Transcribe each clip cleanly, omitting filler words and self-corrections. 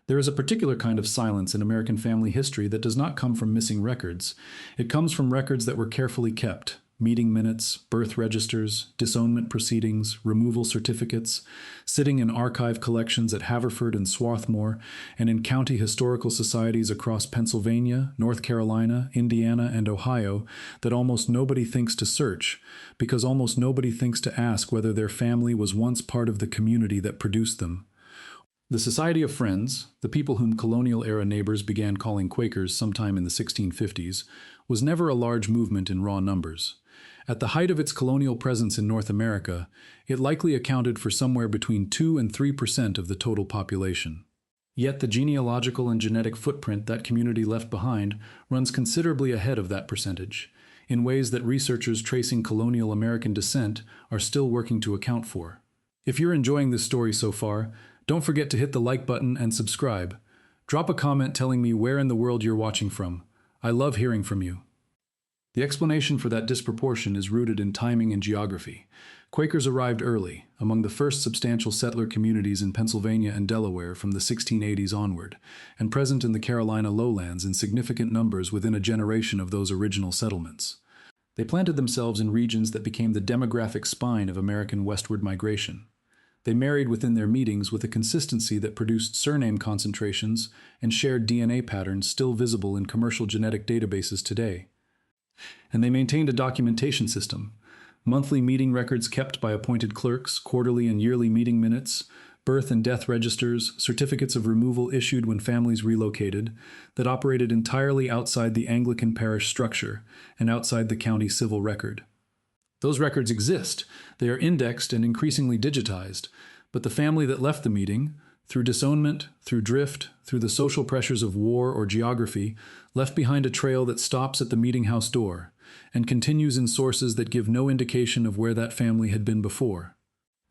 There is a particular kind of silence in American family history that does not come from missing records. It comes from records that were carefully kept. Meeting minutes, birth registers, disownment proceedings, removal certificates, sitting in archive collections at Haverford and Swarthmore, and in county historical societies across Pennsylvania, North Carolina, Indiana, and Ohio that almost nobody thinks to search, because almost nobody thinks to ask whether their family was once part of the community that produced them. The Society of Friends, the people whom colonial-era neighbors began calling Quakers sometime in the 1650s, was never a large movement in raw numbers. At the height of its colonial presence in North America, it likely accounted for somewhere between 2 and 3% of the total population. Yet the genealogical and genetic footprint that community left behind runs considerably ahead of that percentage, in ways that researchers tracing colonial American descent are still working to account for. If you're enjoying this story so far, don't forget to hit the like button and subscribe. Drop a comment telling me where in the world you're watching from. I love hearing from you. The explanation for that disproportion is rooted in timing and geography. Quakers arrived early, among the first substantial settler communities in Pennsylvania and Delaware from the 1680s onward, and present in the Carolina lowlands in significant numbers within a generation of those original settlements. They planted themselves in regions that became the demographic spine of American westward migration. They married within their meetings with a consistency that produced surname concentrations and shared DNA patterns still visible in commercial genetic databases today. And they maintained a documentation system, monthly meeting records kept by appointed clerks, quarterly and yearly meeting minutes, birth and death registers, certificates of removal issued when families relocated, that operated entirely outside the Anglican parish structure and outside the county civil record. Those records exist, they are indexed and increasingly digitized, but the family that left the meeting, through disownment, through drift, through the social pressures of war or geography, left behind a trail that stops at the meeting house door, and continues in sources that give no indication of where that family had been before.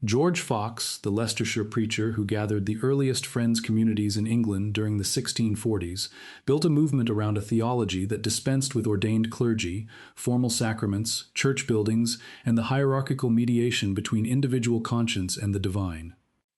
George Fox, the Leicestershire preacher who gathered the earliest Friends communities in England during the 1640s, built a movement around a theology that dispensed with ordained clergy, formal sacraments, church buildings, and the hierarchical mediation between individual conscience and the divine.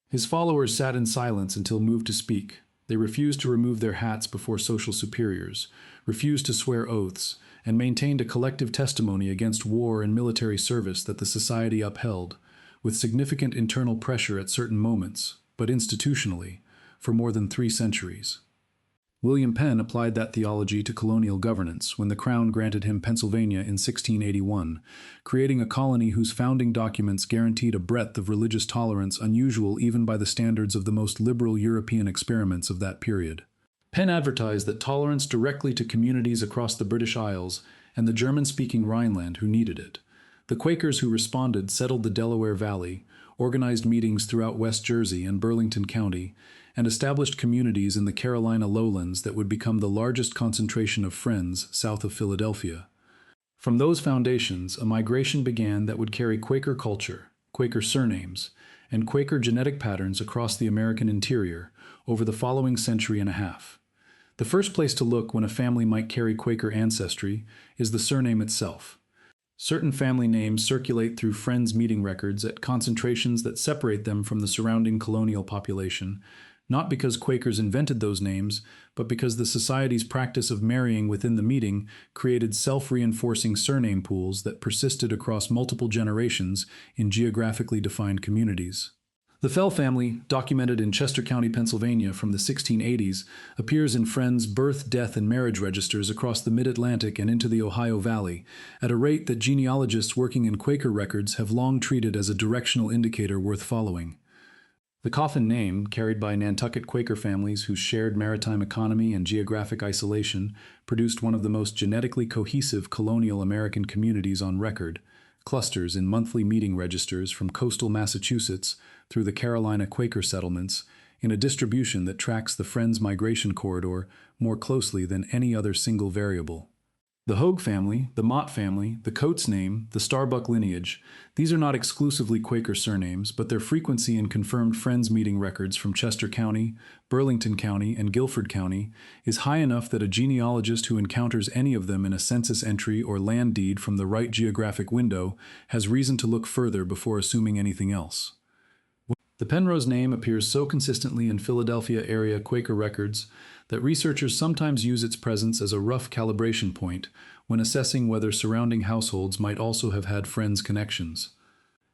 His followers sat in silence until moved to speak. They refused to remove their hats before social superiors, refused to swear oaths, and maintained a collective testimony against war and military service that the society upheld, with significant internal pressure at certain moments, but institutionally, for more than 3 centuries. William Penn applied that theology to colonial governance when the Crown granted him Pennsylvania in 1681, creating a colony whose founding documents guaranteed a breadth of religious tolerance unusual even by the standards of the most liberal European experiments of that period. Penn advertised that tolerance directly to communities across the British Isles and the German-speaking Rhineland who needed it. The Quakers who responded settled the Delaware Valley, organized meetings throughout West Jersey and Burlington County, and established communities in the Carolina lowlands that would become the largest concentration of Friends south of Philadelphia. From those foundations, a migration began that would carry Quaker culture, Quaker surnames, and Quaker genetic patterns across the American interior over the following century and a half. The first place to look when a family might carry Quaker ancestry is the surname itself. Certain family names circulate through Friends meeting records at concentrations that separate them from the surrounding colonial population, not because Quakers invented those names, but because the society's practice of marrying within the meeting created self-reinforcing surname pools that persisted across multiple generations in geographically defined communities. The Fell family, documented in Chester County, Pennsylvania from the 1680s, appears in Friends' birth, death, and marriage registers across the Mid-Atlantic and into the Ohio Valley, at a rate that genealogists working in Quaker records have long treated as a directional indicator worth following. The Coffin name, carried by Nantucket Quaker families whose shared maritime economy and geographic isolation produced one of the most genetically cohesive colonial American communities on record, clusters in monthly meeting registers from coastal Massachusetts through the Carolina Quaker settlements, in a distribution that tracks the Friends migration corridor more closely than any other single variable. The Hoag family, the Mott family, the Coates name, the Starbuck lineage, these are not exclusively Quaker surnames, but their frequency in confirmed Friends meeting records from Chester County, Burlington County, and Guilford County is high enough that a genealogist who encounters any of them in a census entry or land deed from the right geographic window has reason to look further before assuming anything else. The Penrose name appears so consistently in Philadelphia area Quaker records that researchers sometimes use its presence as a rough calibration point when assessing whether surrounding households might also have had Friends connections.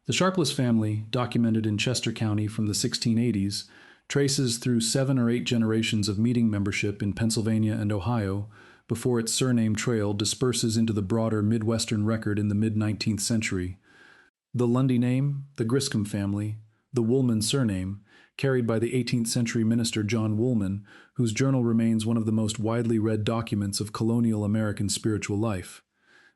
The Sharpless family, documented in Chester County from the 1680s, traces through 7 or 8 generations of meeting membership in Pennsylvania and Ohio before its surname trail disperses into the broader Midwestern record in the mid-19th century. The Lundy name, the Griscom family, the Woolman surname, carried by the 18th century minister John Woolman, whose journal remains one of the most widely read documents of colonial American spiritual life.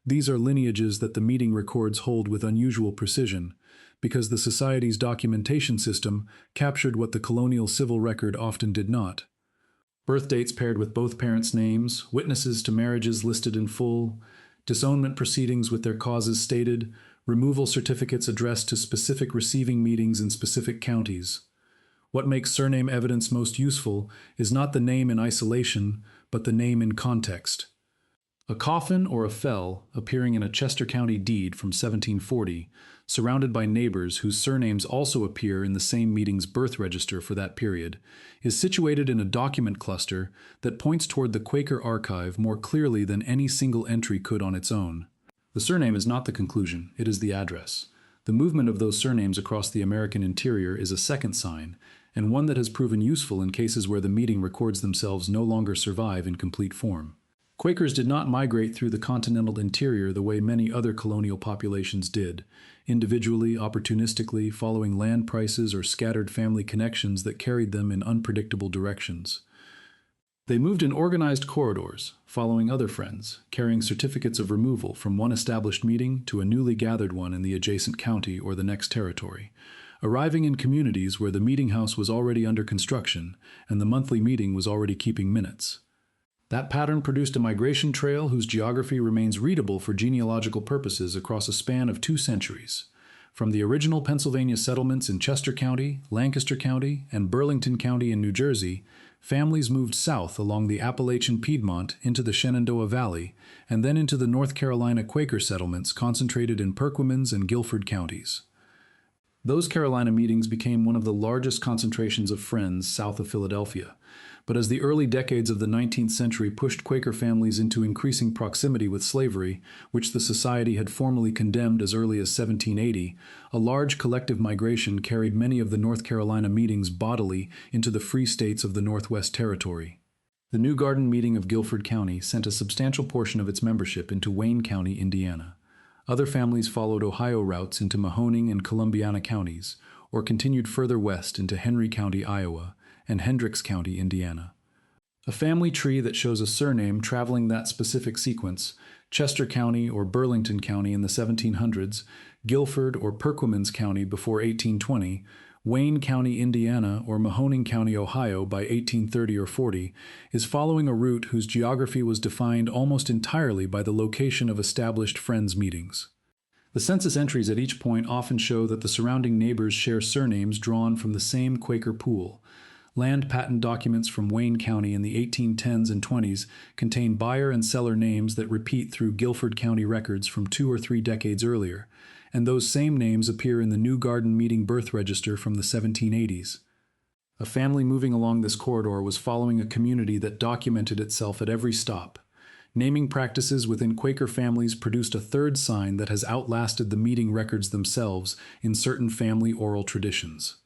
These are lineages that the meeting records hold with unusual precision, because the Society's documentation system captured what the colonial civil record often did not. Birth dates paired with both parents' names, witnesses to marriages listed in full, disownment proceedings with their causes stated, removal certificates addressed to specific receiving meetings in specific counties. What makes surname evidence most useful is not the name in isolation, but the name in context. A coffin or a fell, appearing in a Chester County deed from 1740, surrounded by neighbors whose surnames also appear in the same meeting's birth register for that period, is situated in a document cluster that points toward the Quaker archive more clearly than any single entry could on its own. The surname is not the conclusion, it is the address. The movement of those surnames across the American interior is a second sign, and one that has proven useful in cases where the meeting records themselves no longer survive in complete form. Quakers did not migrate through the continental interior the way many other colonial populations did, individually, opportunistically, following land prices or scattered family connections that carried them in unpredictable directions. They moved in organized corridors, following other friends, carrying certificates of removal from one established meeting to a newly gathered one in the adjacent county or the next territory, arriving in communities where the meeting house was already under construction and the monthly meeting was already keeping minutes. That pattern produced a migration trail whose geography remains readable for genealogical purposes across a span of 2 centuries. From the original Pennsylvania settlements in Chester County, Lancaster County, and Burlington County in New Jersey, families moved south along the Appalachian Piedmont into the Shenandoah Valley, and then into the North Carolina Quaker settlements concentrated in Perquimans and Guilford counties. Those Carolina meetings became one of the largest concentrations of Friends south of Philadelphia. But as the early decades of the 19th century pushed Quaker families into increasing proximity with slavery, which the Society had formally condemned as early as 1780, a large collective migration carried many of the North Carolina meetings bodily into the free states of the Northwest Territory. The New Garden meeting of Guilford County sent a substantial portion of its membership into Wayne County, Indiana. Other families followed Ohio routes into Mahoning and Columbiana counties, or continued further west into Henry County, Iowa, and Hendricks County, Indiana. A family tree that shows a surname traveling that specific sequence, Chester County or Burlington County in the 1700s, Guilford or Perquimans County before 1820, Wayne County, Indiana, or Mahoning County, Ohio by 1830 or 40, is following a route whose geography was defined almost entirely by the location of established Friends meetings. The census entries at each point often show that the surrounding neighbors share surnames drawn from the same Quaker pool. Land patent documents from Wayne County in the 1810s and 20s contain buyer and seller names that repeat through Guilford County records from 2 or 3 decades earlier, and those same names appear in the New Garden meeting birth register from the 1780s. A family moving along this corridor was following a community that documented itself at every stop. Naming practices within Quaker families produced a third sign that has outlasted the meeting records themselves in certain family oral traditions.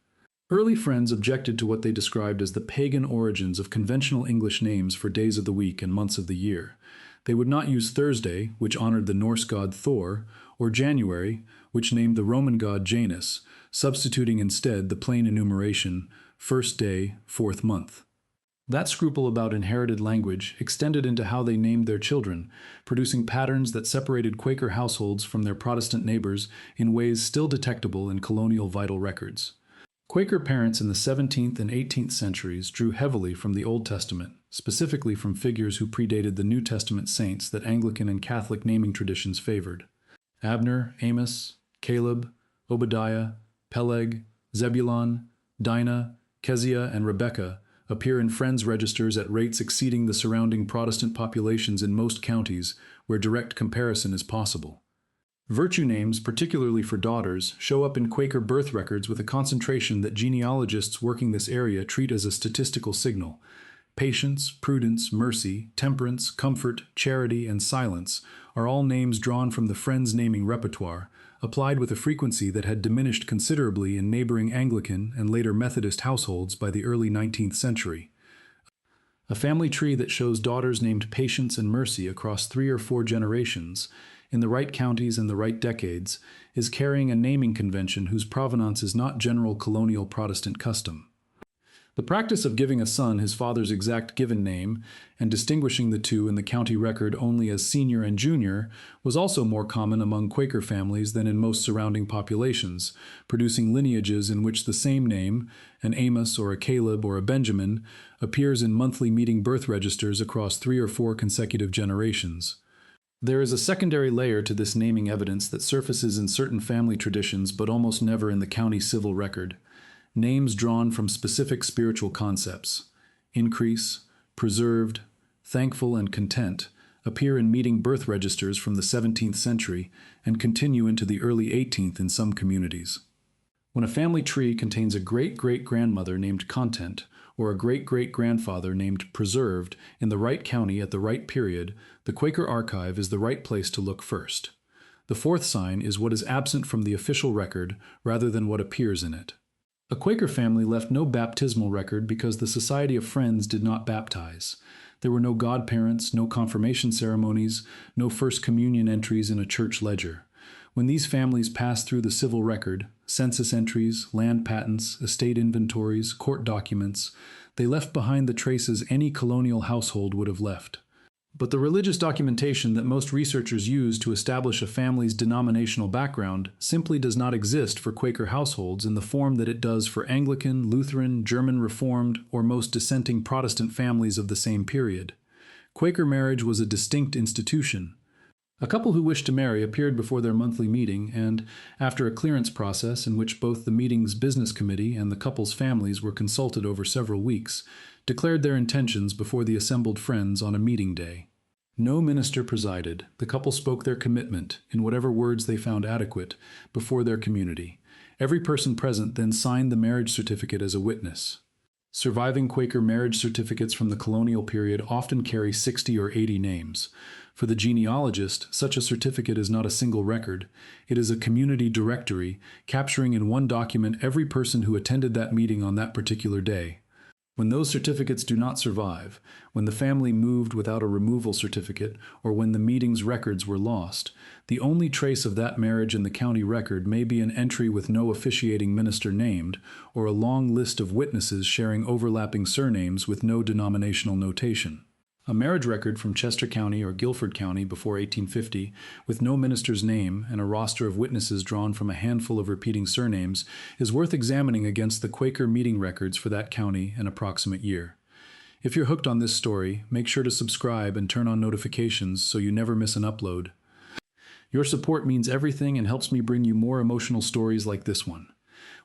Early Friends objected to what they described as the pagan origins of conventional English names for days of the week and months of the year. They would not use Thursday, which honored the Norse god Thor, or January, which named the Roman god Janus, substituting instead the plain enumeration, first day, 4th month. That scruple about inherited language extended into how they named their children, producing patterns that separated Quaker households from their Protestant neighbors in ways still detectable in colonial vital records. Quaker parents in the 17th and 18th centuries drew heavily from the Old Testament, specifically from figures who predated the New Testament saints that Anglican and Catholic naming traditions favored. Abner, Amos, Caleb, Obadiah, Peleg, Zebulon, Dinah, Keziah, and Rebekah appear in Friends registers at rates exceeding the surrounding Protestant populations in most counties where direct comparison is possible. Virtue names, particularly for daughters, show up in Quaker birth records with a concentration that genealogists working this area treat as a statistical signal. Patience, prudence, mercy, temperance, comfort, charity, and silence are all names drawn from the Friends naming repertoire, applied with a frequency that had diminished considerably in neighboring Anglican and later Methodist households by the early 19th century. A family tree that shows daughters named Patience and Mercy across 3 or 4 generations, in the right counties and the right decades, is carrying a naming convention whose provenance is not general colonial Protestant custom. The practice of giving a son his father's exact given name and distinguishing the two in the county record only as senior and junior was also more common among Quaker families than in most surrounding populations, producing lineages in which the same name, an Amos or a Caleb or a Benjamin, appears in monthly meeting birth registers across 3 or 4 consecutive generations. There is a secondary layer to this naming evidence that surfaces in certain family traditions but almost never in the county civil record. Names drawn from specific spiritual concepts, increase, preserved, thankful, and content, appear in meeting birth registers from the 17th century and continue into the early 18th in some communities. When a family tree contains a great-great-grandmother named Content or a great-great-grandfather named Preserved in the right county at the right period, the Quaker archive is the right place to look first. The fourth sign is what is absent from the official record rather than what appears in it. A Quaker family left no baptismal record because the Society of Friends did not baptize. There were no godparents, no confirmation ceremonies, no First Communion entries in a church ledger. When these families passed through the civil record, census entries, land patents, estate inventories, court documents, they left behind the traces any colonial household would have left. But the religious documentation that most researchers use to establish a family's denominational background simply does not exist for Quaker households in the form that it does for Anglican, Lutheran, German Reformed, or most dissenting Protestant families of the same period. Quaker marriage was a distinct institution. A couple who wished to marry appeared before their monthly meeting and, after a clearance process in which both the meeting's business committee and the couple's families were consulted over several weeks, declared their intentions before the assembled friends on a meeting day. No minister presided. The couple spoke their commitment, in whatever words they found adequate, before their community. Every person present then signed the marriage certificate as a witness. Surviving Quaker marriage certificates from the colonial period often carry 60 or 80 names. For the genealogist, such a certificate is not a single record. It is a community directory, capturing in one document every person who attended that meeting on that particular day. When those certificates do not survive, when the family moved without a removal certificate, or when the meeting's records were lost, the only trace of that marriage in the county record may be an entry with no officiating minister named, or a long list of witnesses sharing overlapping surnames with no denominational notation. A marriage record from Chester County or Guilford County before 1850, with no minister's name and a roster of witnesses drawn from a handful of repeating surnames, is worth examining against the Quaker meeting records for that county and approximate year. If you're hooked on this story, make sure to subscribe and turn on notifications so you never miss an upload. Your support means everything and helps me bring you more emotional stories like this one.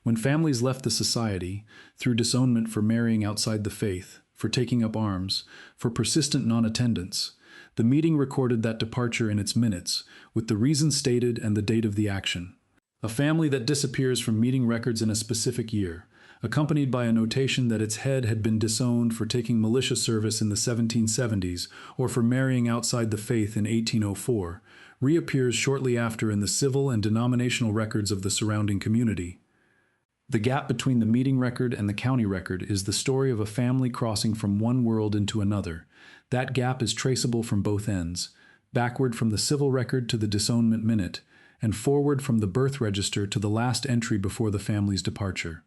When families left the society, through disownment for marrying outside the faith, for taking up arms, for persistent non-attendance, the meeting recorded that departure in its minutes, with the reason stated and the date of the action. A family that disappears from meeting records in a specific year, accompanied by a notation that its head had been disowned for taking militia service in the 1770s or for marrying outside the faith in 1804, reappears shortly after in the civil and denominational records of the surrounding community. The gap between the meeting record and the county record is the story of a family crossing from one world into another. That gap is traceable from both ends, backward from the civil record to the disownment minute, and forward from the birth register to the last entry before the family's departure.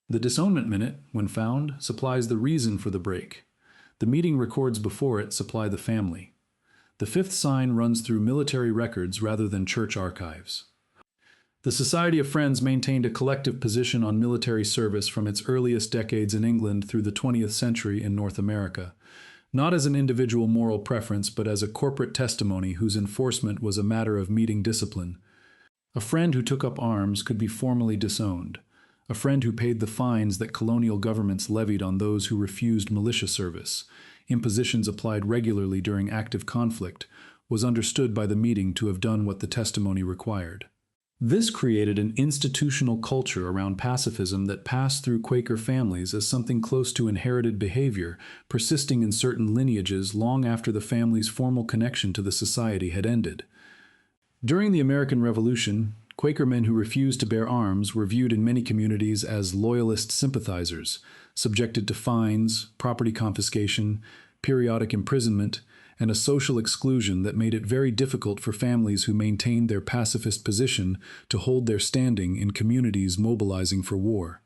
The disownment minute, when found, supplies the reason for the break. The meeting records before it supply the family. The fifth sign runs through military records rather than church archives. The Society of Friends maintained a collective position on military service from its earliest decades in England through the 20th century in North America, not as an individual moral preference but as a corporate testimony whose enforcement was a matter of meeting discipline. A friend who took up arms could be formally disowned. A friend who paid the fines that colonial governments levied on those who refused militia service, impositions applied regularly during active conflict, was understood by the meeting to have done what the testimony required. This created an institutional culture around pacifism that passed through Quaker families as something close to inherited behavior, persisting in certain lineages long after the family's formal connection to the society had ended. During the American Revolution, Quaker men who refused to bear arms were viewed in many communities as loyalist sympathizers, subjected to fines, property confiscation, periodic imprisonment, and a social exclusion that made it very difficult for families who maintained their pacifist position to hold their standing in communities mobilizing for war.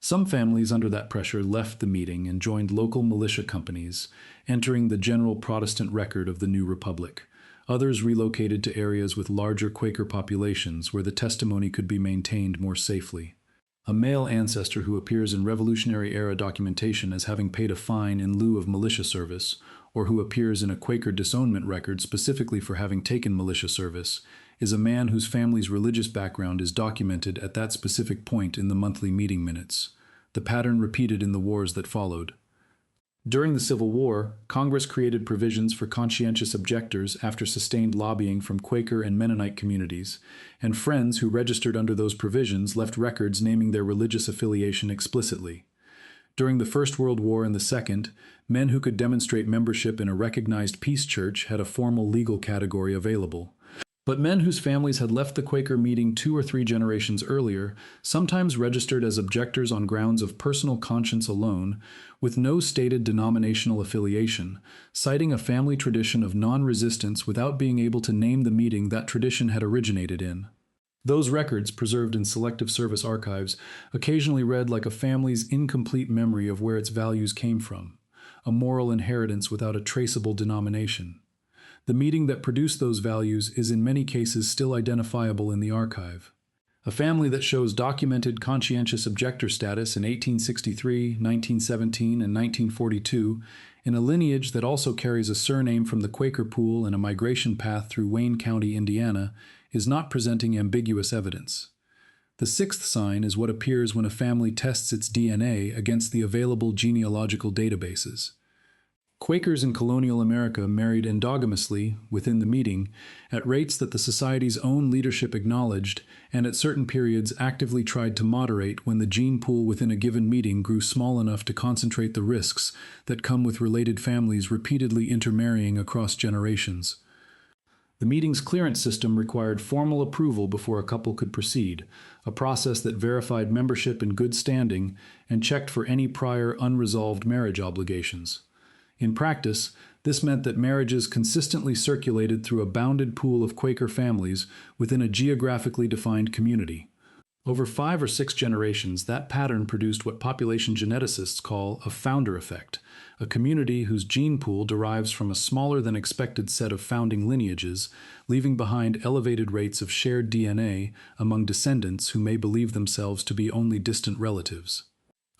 Some families under that pressure left the meeting and joined local militia companies, entering the general Protestant record of the new republic. Others relocated to areas with larger Quaker populations where the testimony could be maintained more safely. A male ancestor who appears in Revolutionary-era documentation as having paid a fine in lieu of militia service, or who appears in a Quaker disownment record specifically for having taken militia service, is a man whose family's religious background is documented at that specific point in the monthly meeting minutes. The pattern repeated in the wars that followed. During the Civil War, Congress created provisions for conscientious objectors after sustained lobbying from Quaker and Mennonite communities, and Friends who registered under those provisions left records naming their religious affiliation explicitly. During the First World War and the Second, men who could demonstrate membership in a recognized peace church had a formal legal category available. But men whose families had left the Quaker meeting 2 or 3 generations earlier sometimes registered as objectors on grounds of personal conscience alone, with no stated denominational affiliation, citing a family tradition of non-resistance without being able to name the meeting that tradition had originated in. Those records, preserved in Selective Service archives, occasionally read like a family's incomplete memory of where its values came from, a moral inheritance without a traceable denomination. The meeting that produced those values is in many cases still identifiable in the archive. A family that shows documented conscientious objector status in 1863, 1917, and 1942, in a lineage that also carries a surname from the Quaker pool and a migration path through Wayne County, Indiana, is not presenting ambiguous evidence. The 6th sign is what appears when a family tests its DNA against the available genealogical databases. Quakers in colonial America married endogamously within the meeting at rates that the society's own leadership acknowledged and at certain periods actively tried to moderate when the gene pool within a given meeting grew small enough to concentrate the risks that come with related families repeatedly intermarrying across generations. The meeting's clearance system required formal approval before a couple could proceed, a process that verified membership in good standing and checked for any prior unresolved marriage obligations. In practice, this meant that marriages consistently circulated through a bounded pool of Quaker families within a geographically defined community. Over 5 or 6 generations, that pattern produced what population geneticists call a founder effect, a community whose gene pool derives from a smaller than expected set of founding lineages, leaving behind elevated rates of shared DNA among descendants who may believe themselves to be only distant relatives.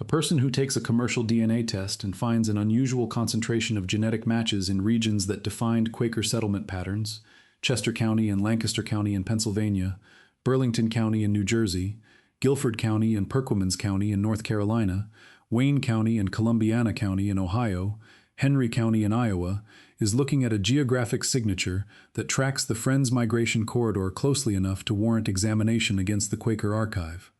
A person who takes a commercial DNA test and finds an unusual concentration of genetic matches in regions that defined Quaker settlement patterns, Chester County and Lancaster County in Pennsylvania, Burlington County in New Jersey, Guilford County and Perquimans County in North Carolina, Wayne County and Columbiana County in Ohio, Henry County in Iowa, is looking at a geographic signature that tracks the Friends migration corridor closely enough to warrant examination against the Quaker archive.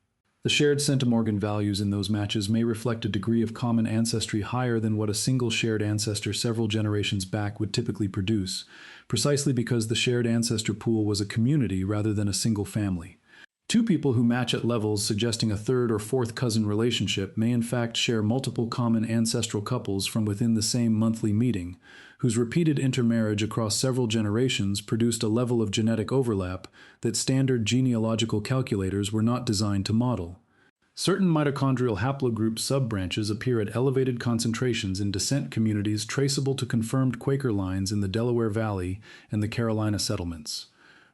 The shared centimorgan values in those matches may reflect a degree of common ancestry higher than what a single shared ancestor several generations back would typically produce, precisely because the shared ancestor pool was a community rather than a single family. 2 people who match at levels suggesting a 3rd or 4th cousin relationship may in fact share multiple common ancestral couples from within the same monthly meeting, whose repeated intermarriage across several generations produced a level of genetic overlap that standard genealogical calculators were not designed to model. Certain mitochondrial haplogroup subbranches appear at elevated concentrations in descent communities traceable to confirmed Quaker lines in the Delaware Valley and the Carolina settlements.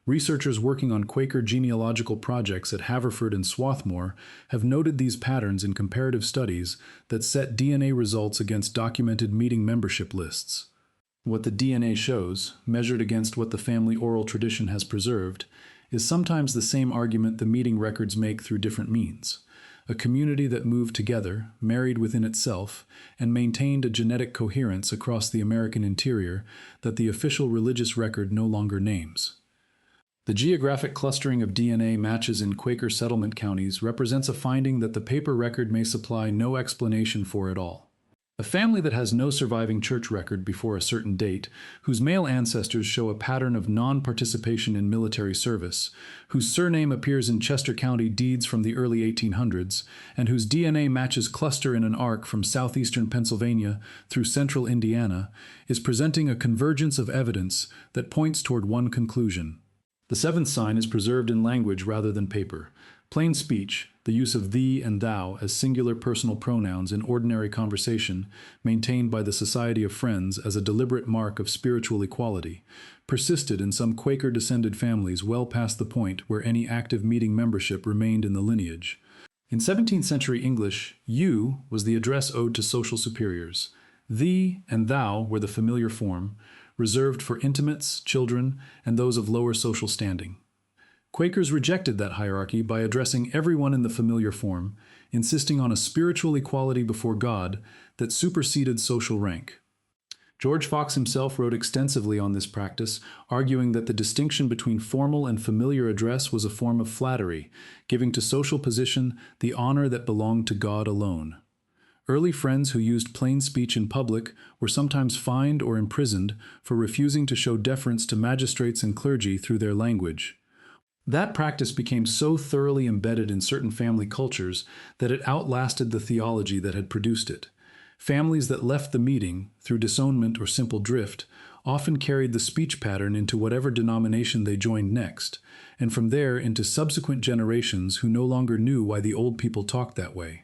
Researchers working on Quaker genealogical projects at Haverford and Swarthmore have noted these patterns in comparative studies that set DNA results against documented meeting membership lists. What the DNA shows, measured against what the family oral tradition has preserved, is sometimes the same argument the meeting records make through different means. a community that moved together, married within itself, and maintained a genetic coherence across the American interior that the official religious record no longer names. The geographic clustering of DNA matches in Quaker settlement counties represents a finding that the paper record may supply no explanation for at all. A family that has no surviving church record before a certain date, whose male ancestors show a pattern of non-participation in military service, whose surname appears in Chester County deeds from the early 1800s, and whose DNA matches cluster in an arc from southeastern Pennsylvania through central Indiana, is presenting a convergence of evidence that points toward one conclusion. The seventh sign is preserved in language rather than paper. Plain speech, the use of thee and thou as singular personal pronouns in ordinary conversation, maintained by the Society of Friends as a deliberate mark of spiritual equality, persisted in some Quaker-descended families well past the point where any active meeting membership remained in the lineage. In 17th century English, you was the address owed to social superiors. Thee and thou were the familiar form, reserved for intimates, children, and those of lower social standing. Quakers rejected that hierarchy by addressing everyone in the familiar form, insisting on a spiritual equality before God that superseded social rank. George Fox himself wrote extensively on this practice, arguing that the distinction between formal and familiar address was a form of flattery, giving to social position the honor that belonged to God alone. Early Friends who used plain speech in public were sometimes fined or imprisoned for refusing to show deference to magistrates and clergy through their language. That practice became so thoroughly embedded in certain family cultures that it outlasted the theology that had produced it. Families that left the meeting, through disownment or simple drift, often carried the speech pattern into whatever denomination they joined next, and from there into subsequent generations who no longer knew why the old people talked that way.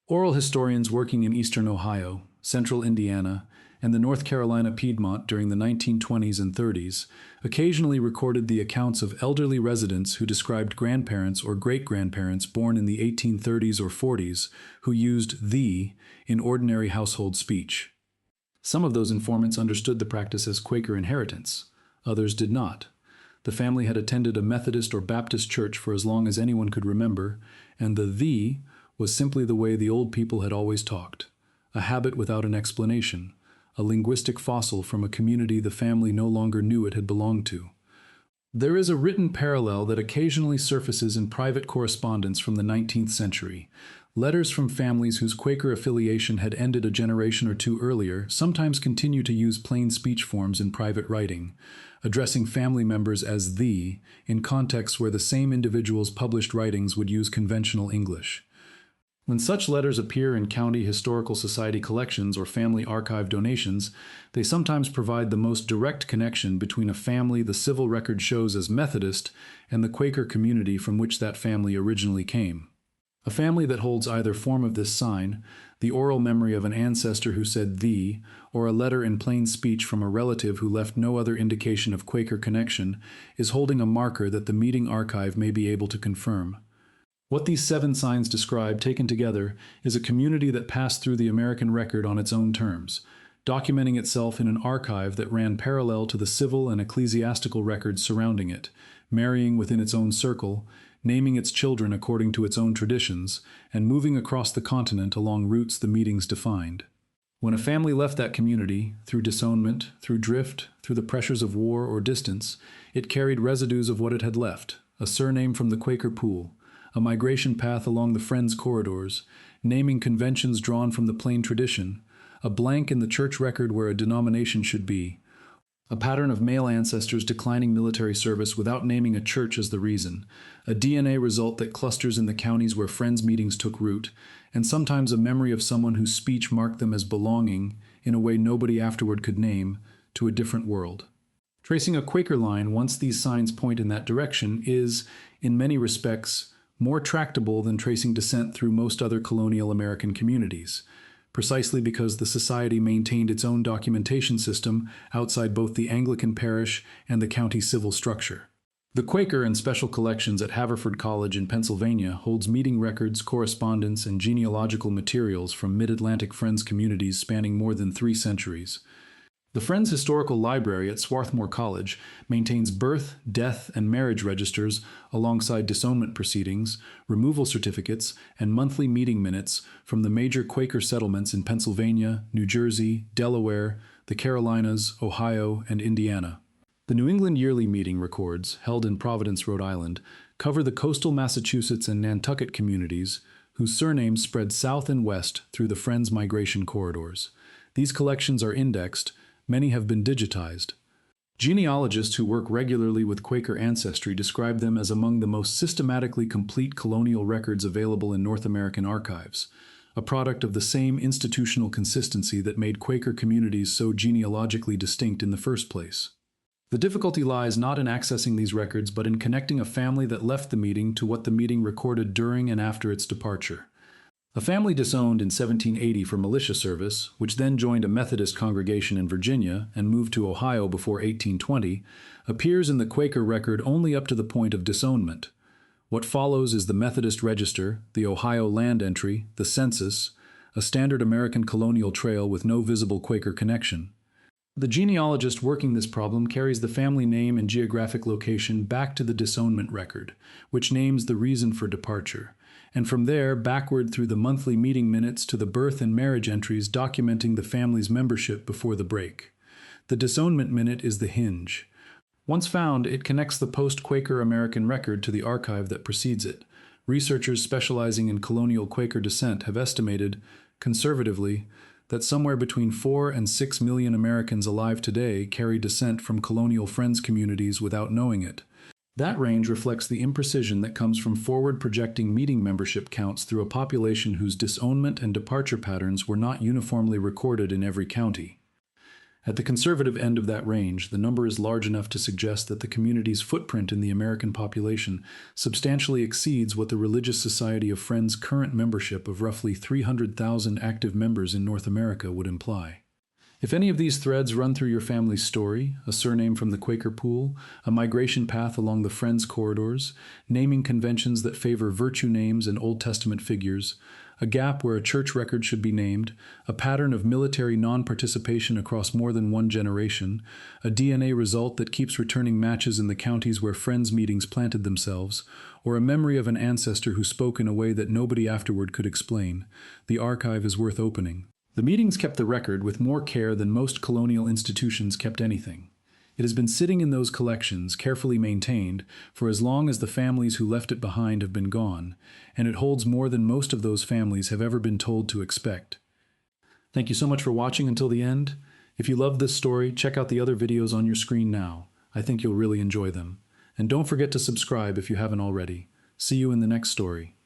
Oral historians working in eastern Ohio, central Indiana, and the North Carolina Piedmont during the 1920s and 30s occasionally recorded the accounts of elderly residents who described grandparents or great-grandparents born in the 1830s or 40s who used thee in ordinary household speech. Some of those informants understood the practice as Quaker inheritance. Others did not. The family had attended a Methodist or Baptist church for as long as anyone could remember, and the thee was simply the way the old people had always talked, a habit without an explanation, a linguistic fossil from a community the family no longer knew it had belonged to. There is a written parallel that occasionally surfaces in private correspondence from the 19th century. Letters from families whose Quaker affiliation had ended a generation or two earlier sometimes continue to use plain speech forms in private writing, addressing family members as thee in contexts where the same individual's published writings would use conventional English. When such letters appear in county historical society collections or family archive donations, they sometimes provide the most direct connection between a family the civil record shows as Methodist and the Quaker community from which that family originally came. A family that holds either form of this sign, the oral memory of an ancestor who said thee, or a letter in plain speech from a relative who left no other indication of Quaker connection, is holding a marker that the meeting archive may be able to confirm. What these 7 signs describe, taken together, is a community that passed through the American record on its own terms, documenting itself in an archive that ran parallel to the civil and ecclesiastical records surrounding it, marrying within its own circle, naming its children according to its own traditions, and moving across the continent along routes the meetings defined. When a family left that community, through disownment, through drift, through the pressures of war or distance, it carried residues of what it had left, a surname from the Quaker pool, a migration path along the Friends corridors, naming conventions drawn from the plain tradition, a blank in the church record where a denomination should be, a pattern of male ancestors declining military service without naming a church as the reason, a DNA result that clusters in the counties where Friends meetings took root, and sometimes a memory of someone whose speech marked them as belonging, in a way nobody afterward could name, to a different world. Tracing a Quaker line once these signs point in that direction is, in many respects, more tractable than tracing descent through most other colonial American communities, precisely because the society maintained its own documentation system outside both the Anglican parish and the county civil structure. The Quaker and Special Collections at Haverford College in Pennsylvania holds meeting records, correspondence, and genealogical materials from Mid-Atlantic Friends communities spanning more than 3 centuries. The Friends Historical Library at Swarthmore College maintains birth, death, and marriage registers alongside disownment proceedings, removal certificates, and monthly meeting minutes from the major Quaker settlements in Pennsylvania, New Jersey, Delaware, the Carolinas, Ohio, and Indiana. The New England Yearly Meeting records, held in Providence, Rhode Island, cover the coastal Massachusetts and Nantucket communities, whose surnames spread south and west through the Friends migration corridors. These collections are indexed. Many have been digitized. Genealogists who work regularly with Quaker Ancestry describe them as among the most systematically complete colonial records available in North American archives, a product of the same institutional consistency that made Quaker communities so genealogically distinct in the first place. The difficulty lies not in accessing these records, but in connecting a family that left the meeting to what the meeting recorded during and after its departure. A family disowned in 1780 for militia service, which then joined a Methodist congregation in Virginia and moved to Ohio before 1820, appears in the Quaker record only up to the point of disownment. What follows is the Methodist Register, the Ohio Land Entry, the Census, a standard American colonial trail with no visible Quaker connection. The genealogist working this problem carries the family name and geographic location back to the disownment record, which names the reason for departure, and from there backward through the monthly meeting minutes to the birth and marriage entries documenting the family's membership before the break. The disownment minute is the hinge. Once found, it connects the post-Quaker American record to the archive that precedes it. Researchers specializing in colonial Quaker descent have estimated, conservatively, that somewhere between 4 and 6 million Americans alive today carry descent from colonial Friends communities without knowing it. That range reflects the imprecision that comes from forward-projecting meeting membership counts through a population whose disownment and departure patterns were not uniformly recorded in every county. At the conservative end of that range, the number is large enough to suggest that the community's footprint in the American population substantially exceeds what the Religious Society of Friends' current membership of roughly 300,000 active members in North America would imply. If any of these threads run through your family's story, a surname from the Quaker pool, a migration path along the Friends corridors, naming conventions that favor virtue names and Old Testament figures, a gap where a church record should be named, a pattern of military non-participation across more than one generation, a DNA result that keeps returning matches in the counties where Friends meetings planted themselves, or a memory of an ancestor who spoke in a way that nobody afterward could explain, the archive is worth opening. The meetings kept the record with more care than most colonial institutions kept anything. It has been sitting in those collections, carefully maintained, for as long as the families who left it behind have been gone, and it holds more than most of those families have ever been told to expect. Thank you so much for watching until the end. If you loved this story, check out the other videos on your screen now. I think you'll really enjoy them. And don't forget to subscribe if you haven't already. See you in the next story.